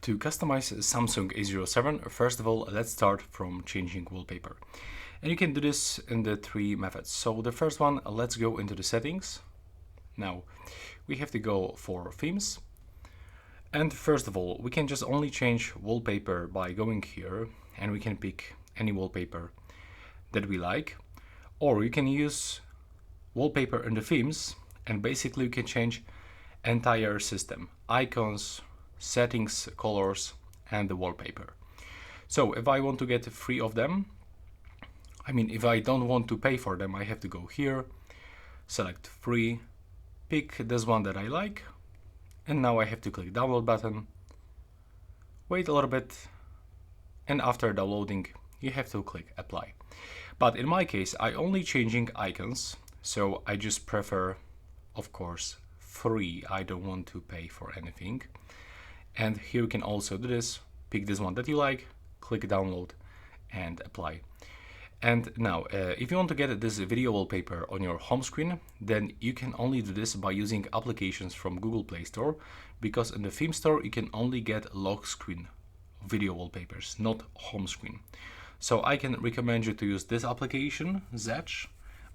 To customize Samsung A07, first of all, let's start from changing wallpaper. And you can do this in the three methods. So the first one, let's go into the settings. Now, we have to go for themes. And first of all, we can just only change wallpaper by going here, and we can pick any wallpaper that we like. Or you can use wallpaper in the themes, and basically you can change entire system, icons, settings, colors, and the wallpaper. So if I want to get 3 of them, if I don't want to pay for them, I have to go here, select 3, pick this one that I like, and now I have to click download button, wait a little bit, and after downloading you have to click apply. But in my case, I only changing icons, so I just prefer, of course, 3. I don't want to pay for anything. And here you can also do this, pick this one that you like, click download and apply. And now, if you want to get this video wallpaper on your home screen, then you can only do this by using applications from Google Play Store, because in the theme store you can only get lock screen video wallpapers, not home screen. So I can recommend you to use this application, Zedge,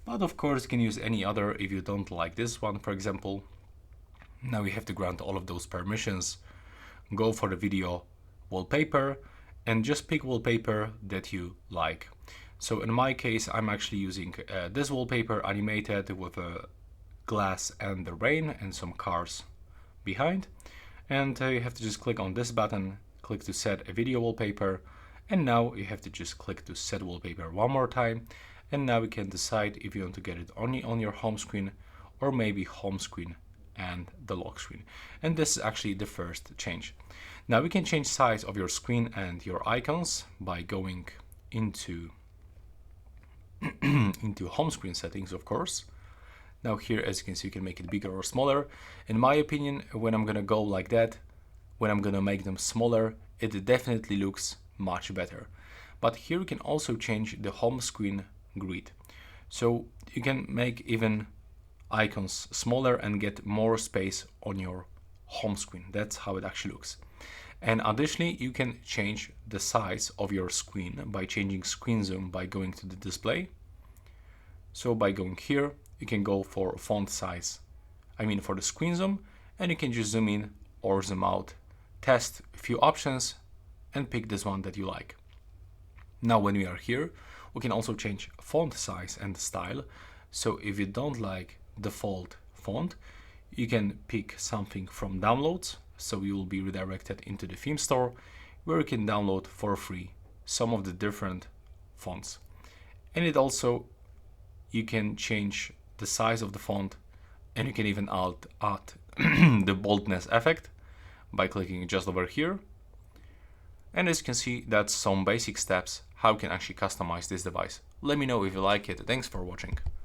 but of course you can use any other if you don't like this one, for example. Now you have to grant all of those permissions, go for the video wallpaper, and just pick wallpaper that you like. So in my case, I'm actually using this wallpaper animated with a glass and the rain and some cars behind. And you have to just click on this button, click to set a video wallpaper, and now you have to just click to set wallpaper one more time. And now you can decide if you want to get it only on your home screen or maybe home screen and the lock screen. And this is actually the first change. Now we can change size of your screen and your icons by going into home screen settings, of course. Now here, as you can see, you can make it bigger or smaller. In my opinion, when I'm gonna go like that, when I'm gonna make them smaller, it definitely looks much better. But here you can also change the home screen grid. So you can make even icons smaller and get more space on your home screen. That's how it actually looks. And additionally, you can change the size of your screen by changing screen zoom by going to the display. So by going here, you can go for font size, for the screen zoom, and you can just zoom in or zoom out, test a few options, and pick this one that you like. Now when we are here, we can also change font size and style. So if you don't like default font, you can pick something from downloads, so you will be redirected into the theme store where you can download for free some of the different fonts. And it also, you can change the size of the font, and you can even add the boldness effect by clicking just over here. And as you can see, that's some basic steps how you can actually customize this device. Let me know if you like it. Thanks for watching.